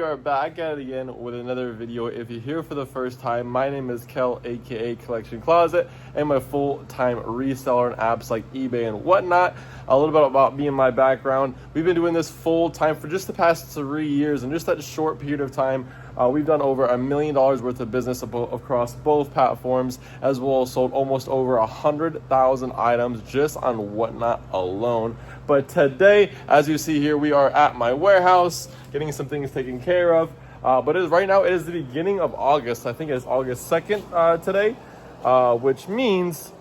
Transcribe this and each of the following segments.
we are back at it again with another video. If you're here for the first time, my name is Kel, aka Collection Closet, and my full-time reseller on apps like eBay and whatnot. A little bit about me and my background. We've been doing this full-time for just the past 3 years, and just that short period of time, we've done over $1 million worth of business across both platforms, as well as sold almost over 100,000 items just on Whatnot alone. But today, as you see here, we are at my warehouse getting some things taken care of. But right now it is the beginning of August. I think it's August 2nd today, which means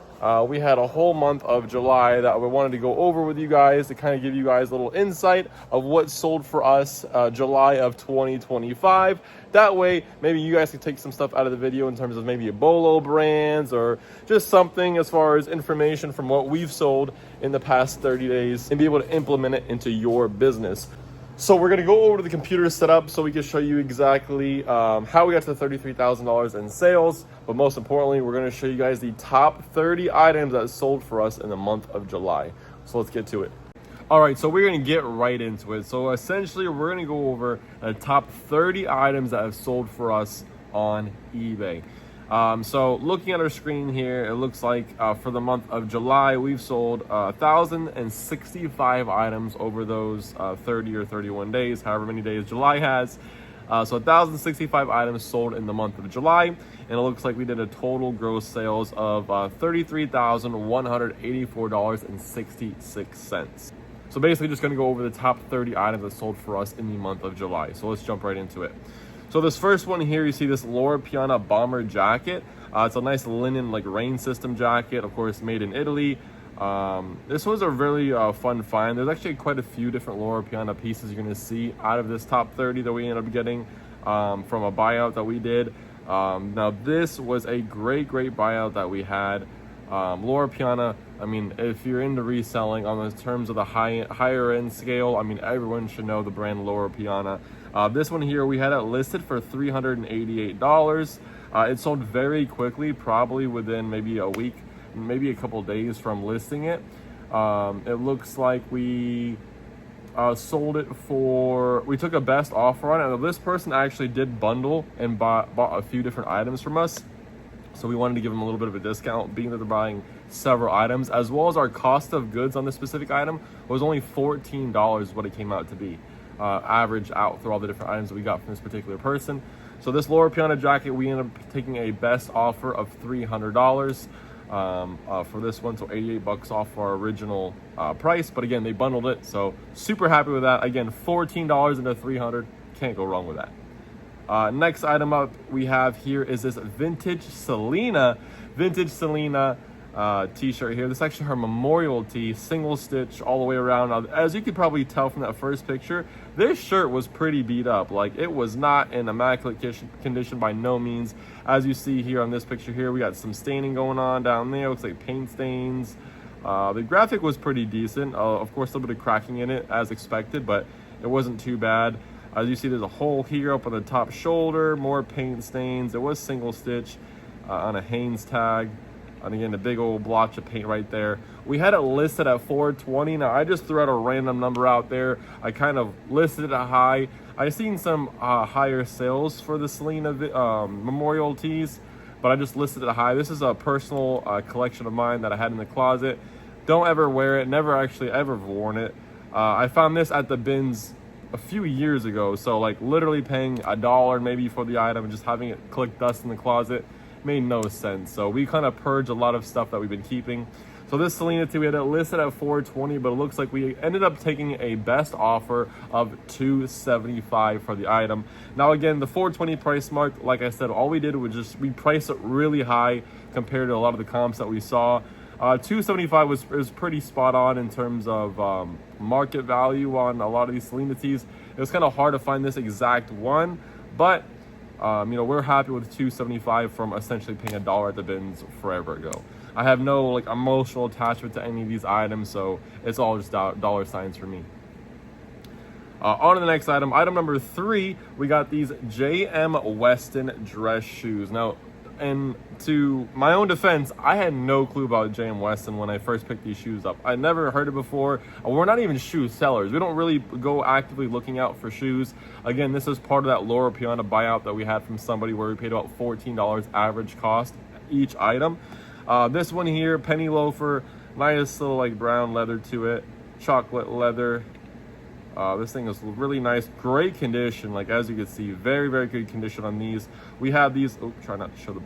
we had a whole month of July that we wanted to go over with you guys to kind of give you guys a little insight of what sold for us July of 2025. That way, maybe you guys can take some stuff out of the video in terms of maybe a Bolo brands or just something as far as information from what we've sold in the past 30 days and be able to implement it into your business. So we're going to go over to the computer setup so we can show you exactly how we got to $33,000 in sales. But most importantly, we're going to show you guys the top 30 items that sold for us in the month of July. So let's get to it. All right, so we're going to get right into it. So essentially, we're going to go over the top 30 items that have sold for us on eBay. So looking at our screen here, it looks like for the month of July, we've sold 1,065 items over those 30 or 31 days, however many days July has. So 1,065 items sold in the month of July, and it looks like we did a total gross sales of $33,184.66. So basically just going to go over the top 30 items that sold for us in the month of July. So let's jump right into it. So this first one here, you see this Loro Piana bomber jacket. It's a nice linen rain system jacket, of course made in Italy. This was a really fun find. There's actually quite a few different Loro Piana pieces you're going to see out of this top 30 that we ended up getting from a buyout that we did. Now this was a great buyout that we had. Loro Piana, I mean, if you're into reselling on the terms of the higher end scale, I mean, everyone should know the brand Loro Piana. This one here, we had it listed for $388. It sold very quickly, probably within maybe a week, maybe a couple days from listing it. It looks like we sold it for, we took a best offer on it. And this person actually did bundle and bought a few different items from us. So we wanted to give them a little bit of a discount, being that they're buying several items, as well as our cost of goods on this specific item was only $14 is what it came out to be. Average out through all the different items that we got from this particular person. So this Loro Piana jacket, we ended up taking a best offer of $300 for this one, so 88 bucks off our original price. But again, they bundled it, so super happy with that. Again, $14 into $300, can't go wrong with that. Next item up we have here is this vintage Selena t-shirt here. This is actually her memorial tee, single stitch all the way around. Now, as you could probably tell from that first picture, this shirt was pretty beat up. Like, it was not in immaculate condition by no means. As you see here on this picture here, we got some staining going on down there. Looks like paint stains. The graphic was pretty decent. Of course, a little bit of cracking in it as expected, but it wasn't too bad. As you see, there's a hole here up on the top shoulder, more paint stains. It was single stitch on a Hanes tag. And again, a big old blotch of paint right there. We had it listed at $420. Now, I just threw out a random number out there. I kind of listed it at high. I've seen some higher sales for the Selena memorial tees, but I just listed it at high. This is a personal collection of mine that I had in the closet. Don't ever wear it. Never actually ever worn it. I found this at the bins a few years ago, so literally paying $1 maybe for the item and just having it collect dust in the closet made no sense. So we kind of purged a lot of stuff that we've been keeping. So this Selena tee, we had it listed at $420, but it looks like we ended up taking a best offer of $275 for the item. Now again, the $420 price mark, like I said, all we did was we priced it really high compared to a lot of the comps that we saw. $275 was pretty spot on in terms of market value on a lot of these Selena tees. It was kind of hard to find this exact one, but we're happy with $275 from essentially paying $1 at the bins forever ago. I have no emotional attachment to any of these items, so it's all just dollar signs for me. On to the next item. Item number 3, we got these JM Weston dress shoes. Now, And to my own defense, I had no clue about J.M. Weston when I first picked these shoes up. I never heard it before. We're not even shoe sellers. We don't really go actively looking out for shoes. Again, this is part of that Laura Piana buyout that we had from somebody where we paid about $14 average cost each item. This one here, penny loafer, nice little like brown leather to it, chocolate leather. This thing is really nice, great condition. Like as you can see, very, very good condition on these. We have these, try not to show them.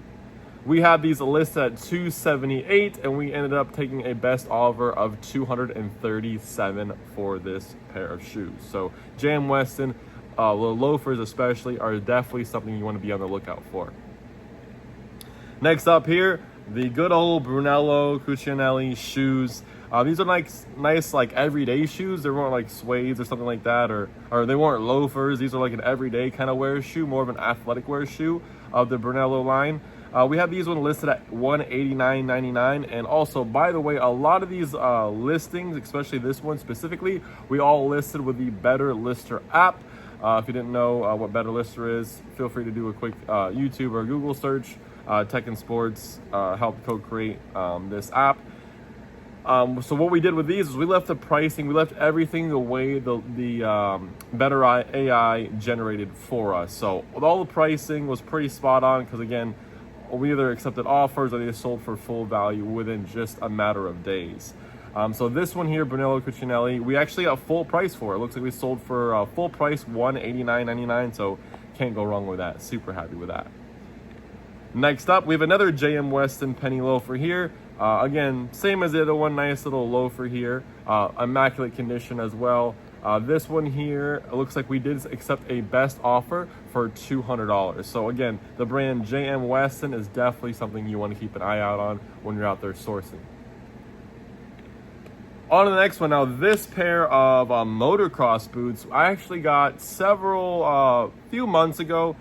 We had these listed at $278, and we ended up taking a best offer of $237 for this pair of shoes. So J.M. Weston, the loafers especially, are definitely something you want to be on the lookout for. Next up here, the good old Brunello Cucinelli shoes. These are nice like everyday shoes. They weren't like suedes or something like that, or they weren't loafers. These are like an everyday kind of wear shoe, more of an athletic wear shoe of the Brunello line. We have these one listed at $189.99, and also, by the way, a lot of these listings, especially this one specifically, we all listed with the Better Lister app. If you didn't know what Better Lister is, feel free to do a quick YouTube or Google search. Tech and Sports helped co-create this app. So what we did with these is we left the pricing, we left everything the way the Better AI generated for us. So all the pricing was pretty spot on because, again, we either accepted offers or they sold for full value within just a matter of days. So this one here, Brunello Cucinelli, we actually got full price for it. It looks like we sold for full price $189.99, so can't go wrong with that. Super happy with that. Next up, we have another J.M. Weston penny loafer here. Again, same as the other one, nice little loafer here. Immaculate condition as well. This one here, it looks like we did accept a best offer for $200. So again, the brand J.M. Weston is definitely something you want to keep an eye out on when you're out there sourcing. On to the next one. Now, this pair of motocross boots, I actually got several months ago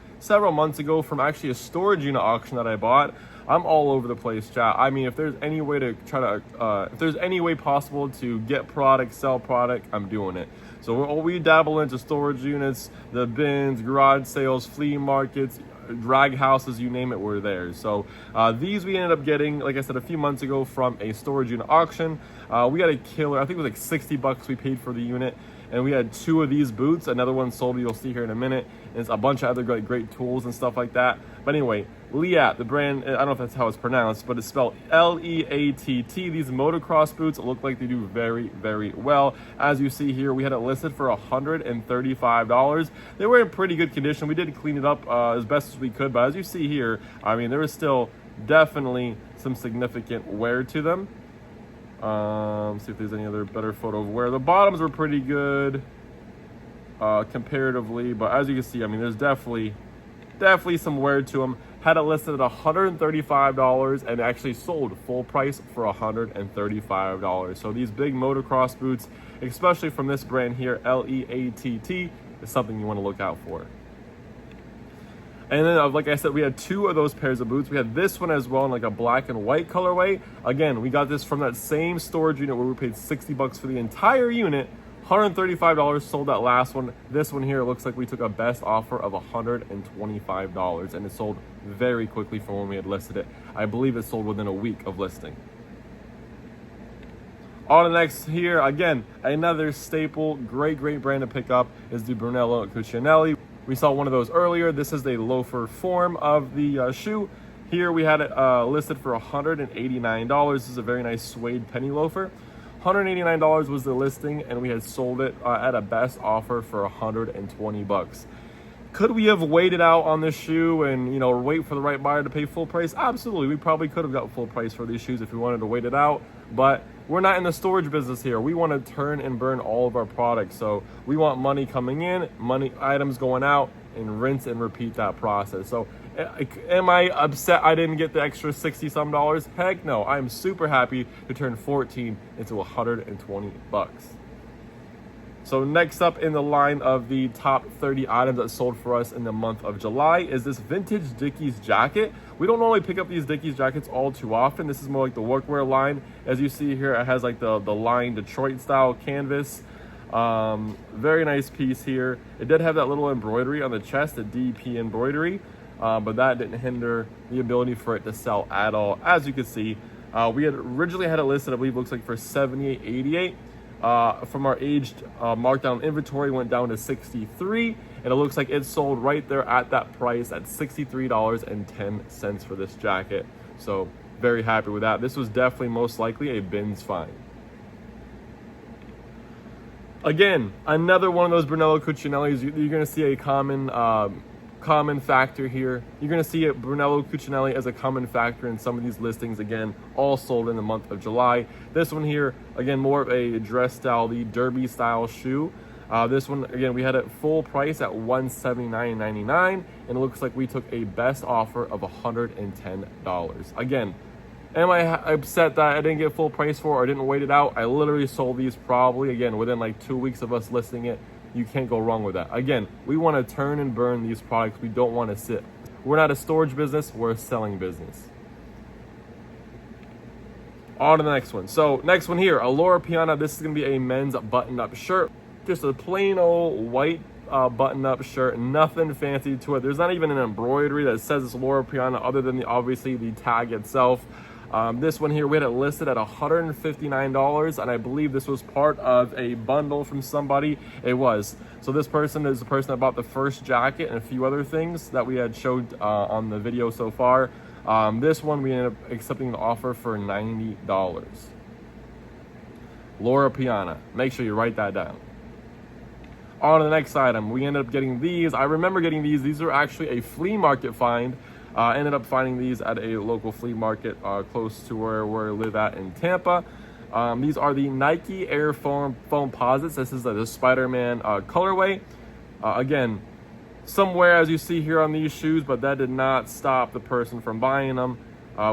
from actually a storage unit auction that I bought. I'm all over the place, chat. I mean, if there's any way to if there's any way possible to get product, sell product, I'm doing it. So we dabble into storage units, the bins, garage sales, flea markets, drag houses, you name it, we're there. So these we ended up getting, like I said, a few months ago from a storage unit auction. We got a killer, I think it was like $60 we paid for the unit. And we had 2 of these boots. Another one sold, you'll see here in a minute. And it's a bunch of other great tools and stuff like that. But anyway, Leatt, the brand, I don't know if that's how it's pronounced, but it's spelled L-E-A-T-T. These motocross boots look like they do very, very well. As you see here, we had it listed for $135. They were in pretty good condition. We did clean it up as best as we could. But as you see here, I mean, there was still definitely some significant wear to them. See if there's any other better photo of wear. The bottoms were pretty good comparatively, but as you can see, I mean, there's definitely some wear to them. Had it listed at $135 and actually sold full price for $135. So these big motocross boots, especially from this brand here, Leatt, is something you want to look out for. And then, like I said, we had 2 of those pairs of boots. We had this one as well in like a black and white colorway. Again, we got this from that same storage unit where we paid $60 for the entire unit. $135 sold that last one. This one here looks like we took a best offer of $125, and it sold very quickly from when we had listed it. I believe it sold within a week of listing. On the next here, again, another staple, great brand to pick up is the Brunello Cucinelli. We saw one of those earlier. This is the loafer form of the shoe. Here we had it listed for $189. This is a very nice suede penny loafer. $189 was the listing, and we had sold it at a best offer for $120. Could we have waited out on this shoe and, wait for the right buyer to pay full price? Absolutely. We probably could have got full price for these shoes if we wanted to wait it out, but we're not in the storage business here. We want to turn and burn all of our products. So we want money coming in, items going out, and rinse and repeat that process. So am I upset I didn't get the extra $60-some? Heck no. I'm super happy to turn 14 into $120. So next up in the line of the top 30 items that sold for us in the month of July is this vintage Dickies jacket. We don't normally pick up these Dickies jackets all too often. This is more like the workwear line. As you see here, it has like the line Detroit style canvas. Very nice piece here. It did have that little embroidery on the chest, the DP embroidery. but that didn't hinder the ability for it to sell at all. As you can see, we had originally had it listed, I believe, looks like for $78.88. From our aged markdown inventory went down to $63, and it looks like it sold right there at that price at $63.10 for this jacket. So very happy with that. This was definitely most likely a bins find. Again, another one of those Brunello Cucinellis. You're going to see a common factor here. You're going to see it, Brunello Cucinelli, as a common factor in some of these listings. Again, all sold in the month of July. This one here, again, more of a dress style, the derby style shoe. This one, again, we had it full price at $179.99, and it looks like we took a best offer of $110. Again, am I upset that I didn't get full price for it or didn't wait it out? I literally sold these probably, again, within like 2 weeks of us listing it. You can't go wrong with that. Again, we want to turn and burn these products. We don't want to sit. We're not a storage business, we're a selling business. On to the next one. So next one here, a Loro Piana. This is going to be a men's button-up shirt. Just a plain old white button-up shirt, nothing fancy to it. There's not even an embroidery that says it's Loro Piana other than obviously the tag itself. This one here, we had it listed at $159, and I believe this was part of a bundle from somebody. It was. So this person is the person that bought the first jacket and a few other things that we had showed on the video so far. This one, we ended up accepting the offer for $90. Loro Piana. Make sure you write that down. On to the next item, we ended up getting these. I remember getting these. These are actually a flea market find. Ended up finding these at a local flea market close to where we live at in Tampa. These are the Nike Air Foam Posits. This is the Spider-Man colorway. Again, somewhere as you see here on these shoes, but that did not stop the person from buying them.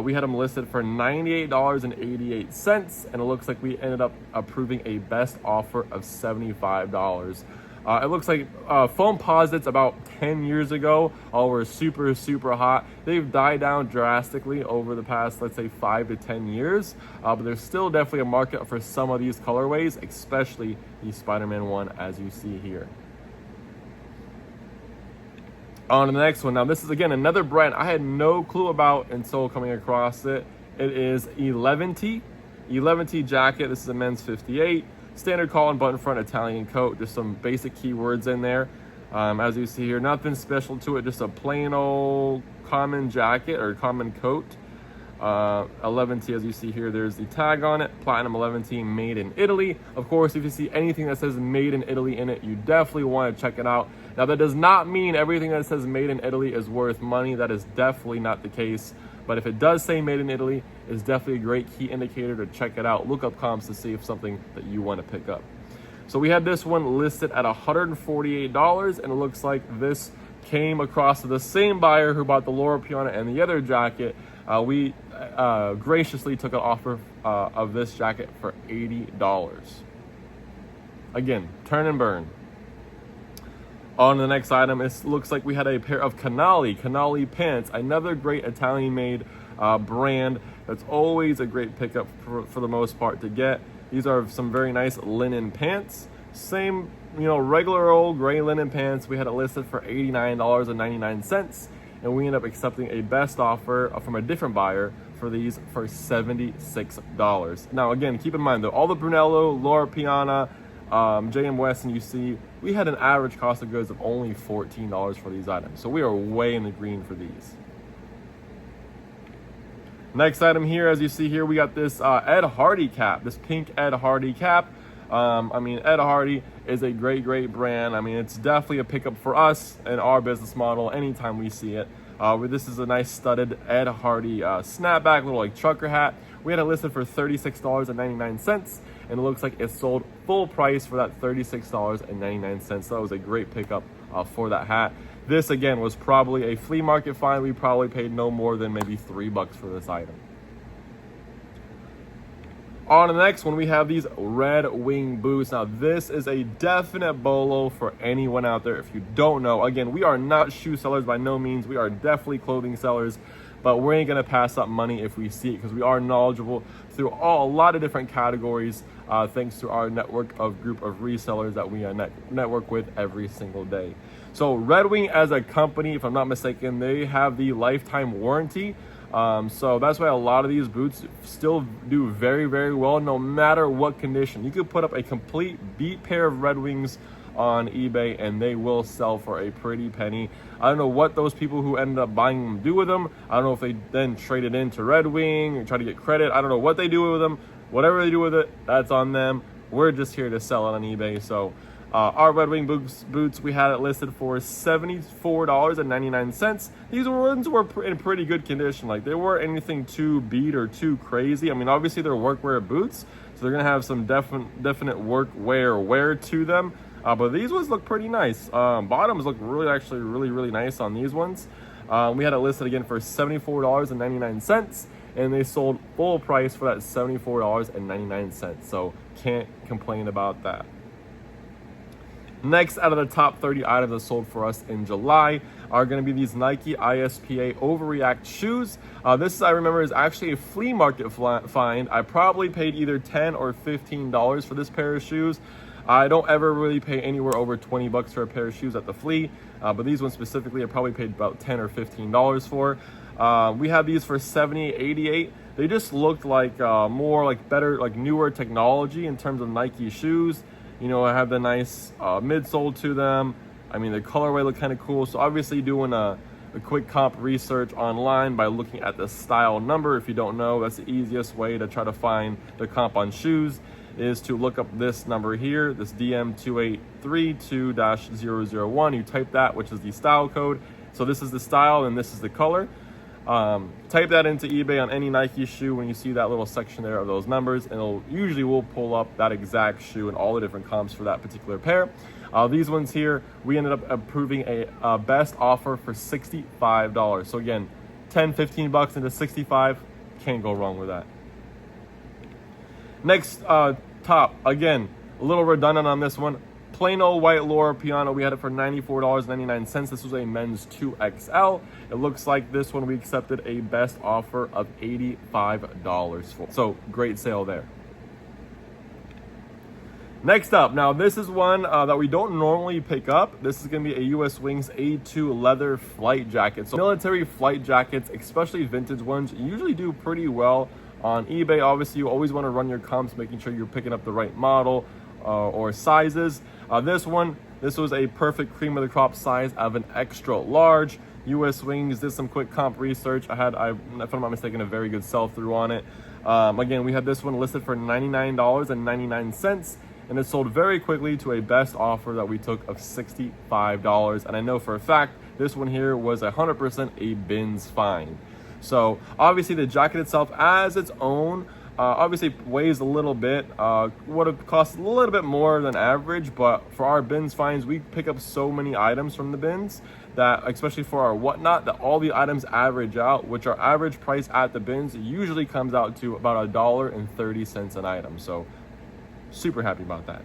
We had them listed for $98.88, and it looks like we ended up approving a best offer of $75. It looks like foam posits about 10 years ago were super hot. They've died down drastically over the past, let's say, 5 to 10 years, but there's still definitely a market for some of these colorways, especially the Spider-Man one, as you see here. On to the next one. Now this is, again, another brand I had no clue about until coming across it. It is 11T jacket. This is a men's 58. Standard collar and button front Italian coat. Just some basic keywords in there. As you see here, nothing special to it. Just a plain old common jacket or common coat. 11T, as you see here, there's the tag on it. Platinum 11T, made in Italy. Of course, if you see anything that says made in Italy in it, you definitely want to check it out. Now, that does not mean everything that says made in Italy is worth money. That is definitely not the case. But if it does say made in Italy, it's definitely a great key indicator to check it out. Look up comps to see if something that you want to pick up. So we had this one listed at $148, and it looks like this came across to the same buyer who bought the Loro Piana and the other jacket. We graciously took an offer of this jacket for $80. Again, turn and burn. On to the next item, it looks like we had a pair of Canali pants, another great Italian-made brand that's always a great pickup for the most part to get. These are some very nice linen pants. Same, regular old gray linen pants. We had it listed for $89.99, and we ended up accepting a best offer from a different buyer for these for $76. Now, again, keep in mind, though, all the Brunello, Loro Piana, JM West, and you see, we had an average cost of goods of only $14 for these items. So we are way in the green for these. Next item here, as you see here, we got this Ed Hardy cap, this pink Ed Hardy cap. Ed Hardy is a great brand. It's definitely a pickup for us and our business model anytime we see it. This is a nice studded Ed Hardy snapback, little like trucker hat. We had it listed for $36.99, and it looks like it sold full price for that $36.99. So that was a great pickup for that hat. This, again, was probably a flea market find. We probably paid no more than maybe $3 for this item. On to the next one, we have these Red Wing boots. Now, this is a definite bolo for anyone out there. If you don't know, again, we are not shoe sellers by no means. We are definitely clothing sellers. but we ain't gonna pass up money if we see it, because we are knowledgeable through a lot of different categories, thanks to our network of group of resellers that we network with every single day. So Red Wing as a company, if I'm not mistaken, they have the lifetime warranty. So that's why a lot of these boots still do very, very well, no matter what condition. You could put up a complete beat pair of Red Wings on eBay and they will sell for a pretty penny. I don't know what those people who ended up buying them do with them. I don't know if they then trade it into Red Wing or try to get credit. I don't know what they do with them. Whatever they do with it, that's on them. We're just here to sell it on eBay. So our Red Wing boots, we had it listed for $74.99. These ones were in pretty good condition. Like, they weren't anything too beat or too crazy. I mean, obviously they're workwear boots, so they're gonna have some definite workwear wear to them. But these ones look pretty nice. Bottoms look really nice on these ones. We had it listed again for $74.99, and they sold full price for that $74.99. So can't complain about that. Next, out of the top 30 items that sold for us in July are going to be these Nike ISPA Overreact shoes. This, I remember, is actually a flea market find. I probably paid either $10 or $15 for this pair of shoes. I don't ever really pay anywhere over $20 for a pair of shoes at the flea, but these ones specifically I probably paid about $10 or $15 for. We had these for $78.88. They just looked like more like better, like newer technology in terms of Nike shoes. You know, I have the nice midsole to them. I mean, the colorway looked kind of cool. So obviously doing a quick comp research online by looking at the style number. If you don't know, that's the easiest way to try to find the comp on shoes, is to look up this number here, this DM28332-001. You type that, which is the style code. So this is the style and this is the color. Type that into eBay on any Nike shoe when you see that little section there of those numbers, and it'll usually will pull up that exact shoe and all the different comps for that particular pair. These ones here, we ended up approving a best offer for $65. So again, $10-15 into $65, can't go wrong with that. Next top, again, a little redundant on this one. Plain old white Loro Piano, we had it for $94.99. This was a men's 2XL. It looks like this one we accepted a best offer of $85 for. So great sale there. Next up, now this is one that we don't normally pick up. This is going to be a US Wings A2 leather flight jacket. So military flight jackets, especially vintage ones, usually do pretty well on eBay. Obviously, you always want to run your comps, making sure you're picking up the right model or sizes. This was a perfect cream of the crop size of an extra large. US Wings did some quick comp research. If I'm not mistaken, a very good sell-through on it. Again, we had this one listed for $99.99, and it sold very quickly to a best offer that we took of $65. And I know for a fact this one here was 100% a bins find. So obviously the jacket itself as its own obviously weighs a little bit, would have cost a little bit more than average, but for our bins finds, we pick up so many items from the bins that, especially for our whatnot, that all the items average out, which our average price at the bins usually comes out to about $1.30 an item. So super happy about that.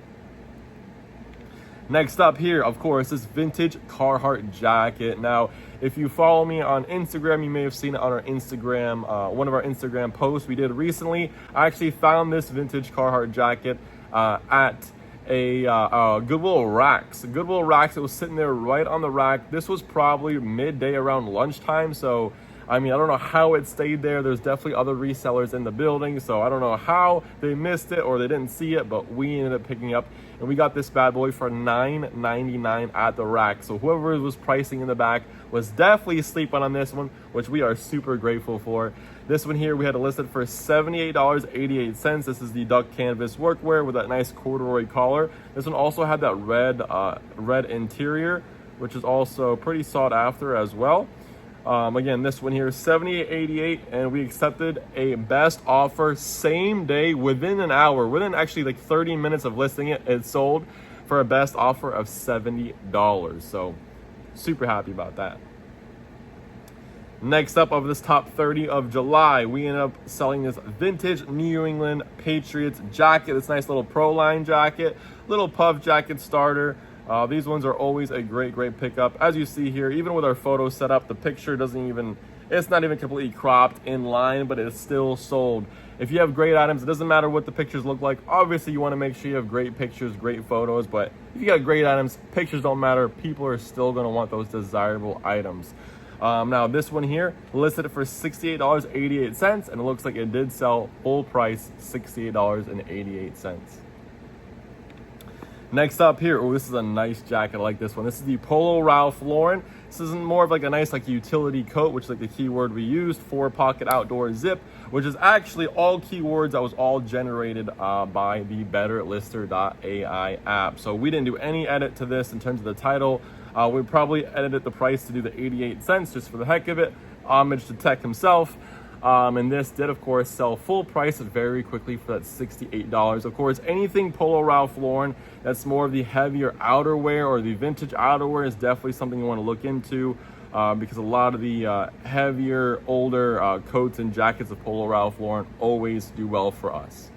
Next up here, of course, this vintage Carhartt jacket. Now, if you follow me on Instagram, you may have seen it on our Instagram, one of our Instagram posts we did recently. I actually found this vintage Carhartt jacket at a Goodwill Racks. Goodwill Racks, it was sitting there right on the rack. This was probably midday around lunchtime, so I mean, I don't know how it stayed there. There's definitely other resellers in the building, so I don't know how they missed it or they didn't see it, but we ended up picking up, and we got this bad boy for $9.99 at the rack. So whoever was pricing in the back was definitely sleeping on this one, which we are super grateful for. This one here, we had it listed for $78.88. This is the duck canvas workwear with that nice corduroy collar. This one also had that red interior, which is also pretty sought after as well. Again, this one here is $78.88, and we accepted a best offer same day, within an hour, within actually like 30 minutes of listing it, it sold for a best offer of $70. So super happy about that. Next up, of this top 30 of July, we ended up selling this vintage New England Patriots jacket. This nice little Pro Line jacket, little puff jacket starter. These ones are always a great pickup. As you see here, even with our photo set up, the picture doesn't even It's not even completely cropped in line, but it's still sold. If you have great items, it doesn't matter what the pictures look like. Obviously, you want to make sure you have great pictures, great photos, but if you got great items, pictures don't matter. People are still going to want those desirable items. Now, this one here, listed for $68.88, and it looks like it did sell full price, $68.88. Next up here, oh, this is a nice jacket. I like this one. This is the Polo Ralph Lauren. This is more of like a nice like utility coat, which is like the keyword we used, 4-pocket outdoor zip, which is actually all keywords that was all generated by the BetterLister.ai app. So we didn't do any edit to this in terms of the title. We probably edited the price to do the 88 cents just for the heck of it. Homage to Tech himself. And this did, of course, sell full price very quickly for that $68. Of course, anything Polo Ralph Lauren that's more of the heavier outerwear or the vintage outerwear is definitely something you want to look into because a lot of the heavier, older coats and jackets of Polo Ralph Lauren always do well for us.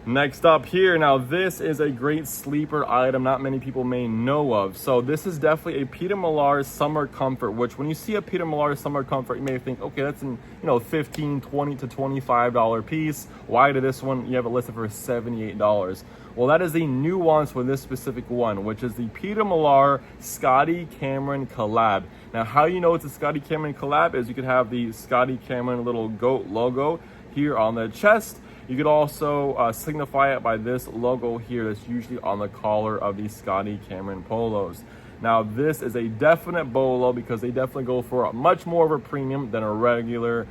Next up here, now this is a great sleeper item not many people may know of. So this is definitely a Peter Millar Summer Comfort, which when you see a Peter Millar Summer Comfort, you may think, okay, that's an $15, $20 to $25 piece. Why did this one, you have it listed for $78? Well, that is a nuance with this specific one, which is the Peter Millar Scotty Cameron collab. Now, how you know it's a Scotty Cameron collab is you could have the Scotty Cameron little goat logo here on the chest. You could also signify it by this logo here that's usually on the collar of these Scotty Cameron polos. Now, this is a definite bolo because they definitely go for much more of a premium than a regular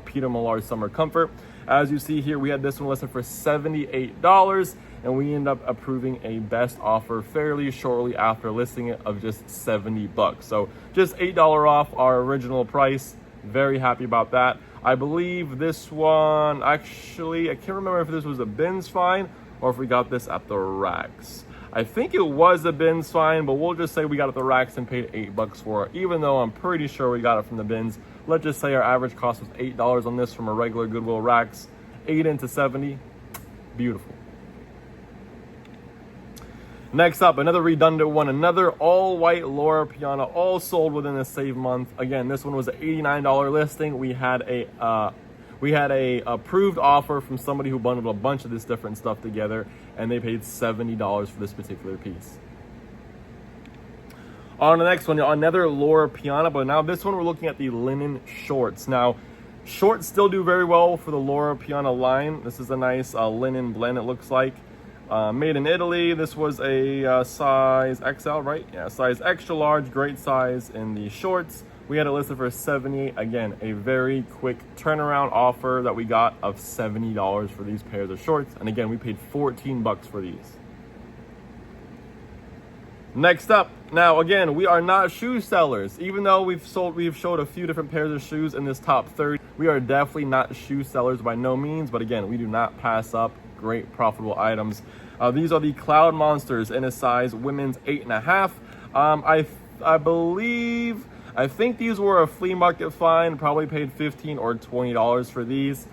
Peter Millar Summer Comfort. As you see here, we had this one listed for $78, and we end up approving a best offer fairly shortly after listing it of just $70. So just $8 off our original price. Very happy about that. I believe this one, actually, I can't remember if this was a bins find or if we got this at the racks. I think it was a bins find, but we'll just say we got it at the racks and paid $8 for it, even though I'm pretty sure we got it from the bins. Let's just say our average cost was $8 on this from a regular Goodwill racks. 8 into 70, beautiful. Next up, another redundant one, another all-white Loro Piana, all sold within the same month. Again, this one was an $89 listing. We had a approved offer from somebody who bundled a bunch of this different stuff together, and they paid $70 for this particular piece. On the next one, another Loro Piana, but now this one we're looking at the linen shorts. Now, shorts still do very well for the Loro Piana line. This is a nice linen blend, it looks like. Made in Italy. This was a size XL, right? Yeah, size extra large, great size in the shorts. We had it listed for $78. Again, a very quick turnaround offer that we got of $70 for these pairs of shorts. And again, we paid $14 for these. Next up, now again, we are not shoe sellers. Even though we've showed a few different pairs of shoes in this top 30, we are definitely not shoe sellers by no means. But again, we do not pass up great profitable items. These are the Cloud Monsters in a size women's 8.5. I think these were a flea market find. Probably paid $15 or $20 for these.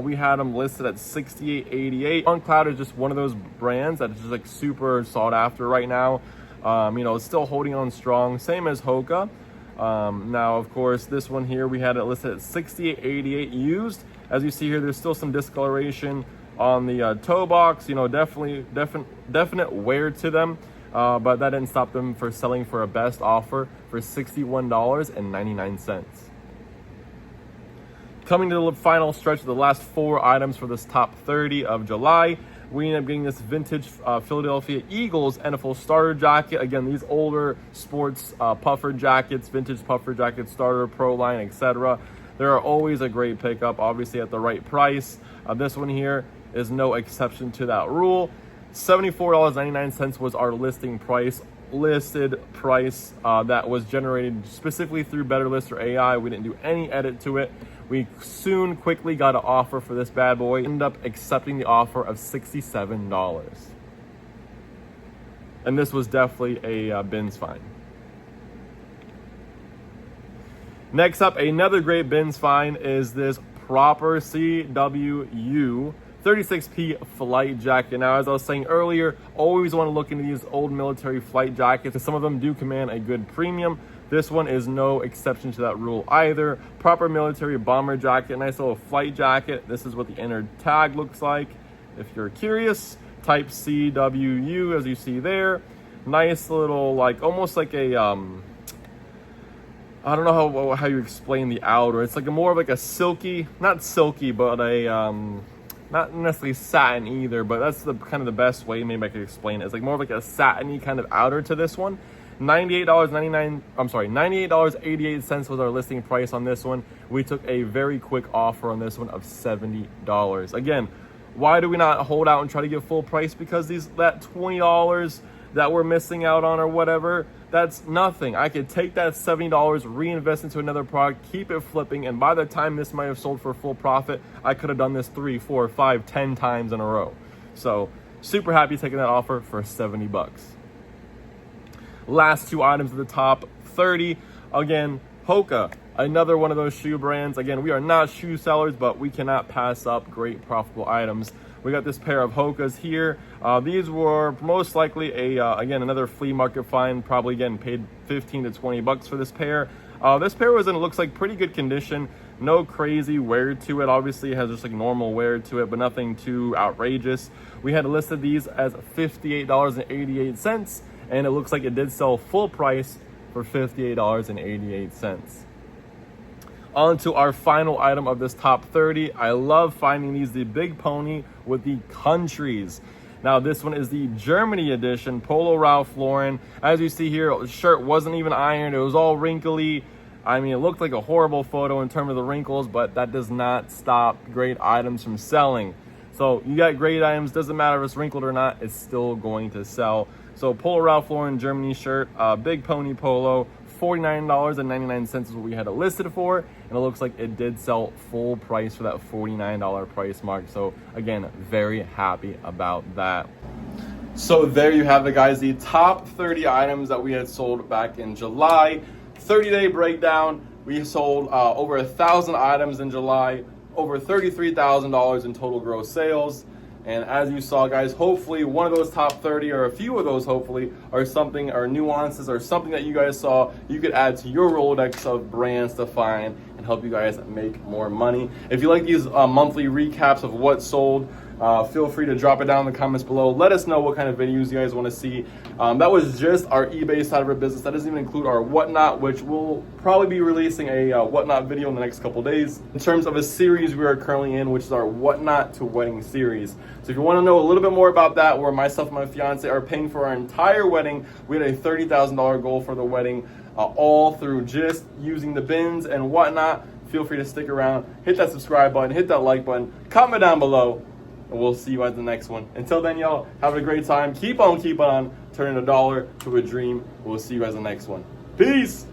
We had them listed at $68.88. On Cloud is just one of those brands that's just like super sought after right now. It's still holding on strong. Same as Hoka. Now, of course, this one here we had it listed at $68.88 used. As you see here, there's still some discoloration on the toe box. Definite wear to them. But that didn't stop them for selling for a best offer for $61.99. Coming to the final stretch of the last 4 items for this top 30 of July, we ended up getting this vintage Philadelphia Eagles NFL starter jacket. Again, these older sports puffer jackets, vintage puffer jackets, starter, pro line, etc. They're always a great pickup, obviously at the right price. This one here is no exception to that rule. $74.99 was our listed price that was generated specifically through BetterLister.ai. We didn't do any edit to it. We quickly got an offer for this bad boy. Ended up accepting the offer of $67. And this was definitely a bins find. Next up, another great bins find is this proper CWU 36P flight jacket. Now, as I was saying earlier, always want to look into these old military flight jackets, because some of them do command a good premium. This one is no exception to that rule either. Proper military bomber jacket, nice little flight jacket. This is what the inner tag looks like. If you're curious, type CWU as you see there. Nice little, like almost like a I don't know how you explain the outer. It's like more of like a silky, not silky, but a not necessarily satin either, but that's the kind of the best way maybe I could explain it. It's like more of like a satiny kind of outer to this one. $98.88 was our listing price on this one. We took a very quick offer on this one of $70. Again, why do we not hold out and try to get full price? Because that $20 that we're missing out on or whatever, that's nothing. I could take that $70, reinvest into another product, keep it flipping, and by the time this might have sold for full profit, I could have done this 3, 4, 5, 10 times in a row. So super happy taking that offer for $70. Last two items at the top 30. Again, Hoka, another one of those shoe brands. Again, we are not shoe sellers, but we cannot pass up great profitable items. We got this pair of Hokas here. These were most likely again, another flea market find, probably getting paid 15 to 20 bucks for this pair. This pair was in, it looks like, pretty good condition. No crazy wear to it. Obviously, it has just like normal wear to it, but nothing too outrageous. We had listed these as $58.88, and it looks like it did sell full price for $58.88. On to our final item of this top 30. I love finding these, the Big Pony with the countries. Now this one is the Germany edition, Polo Ralph Lauren. As you see here, the shirt wasn't even ironed. It was all wrinkly. I mean, it looked like a horrible photo in terms of the wrinkles, but that does not stop great items from selling. So you got great items, doesn't matter if it's wrinkled or not, it's still going to sell. So Polo Ralph Lauren Germany shirt, Big Pony Polo, $49.99 is what we had it listed for, and it looks like it did sell full price for that $49 price mark. So again, very happy about that. So there you have it, guys, the top 30 items that we had sold back in July. 30-day breakdown. We sold over 1,000 items in July, over $33,000 in total gross sales. And as you saw, guys, hopefully one of those top 30 or a few of those hopefully are something, or nuances or something that you guys saw you could add to your Rolodex of brands to find and help you guys make more money. If you like these monthly recaps of what sold, feel free to drop it down in the comments below. Let us know what kind of videos you guys want to see. That was just our eBay side of our business. That doesn't even include our Whatnot, which we'll probably be releasing a Whatnot video in the next couple days. In terms of a series we are currently in, which is our Whatnot to Wedding series. So if you want to know a little bit more about that, where myself and my fiance are paying for our entire wedding, we had a $30,000 goal for the wedding, all through just using the bins and whatnot. Feel free to stick around, hit that subscribe button, hit that like button, comment down below, and we'll see you at the next one. Until then, y'all, have a great time. Keep on, turning $1 to a dream. We'll see you guys in the next one. Peace.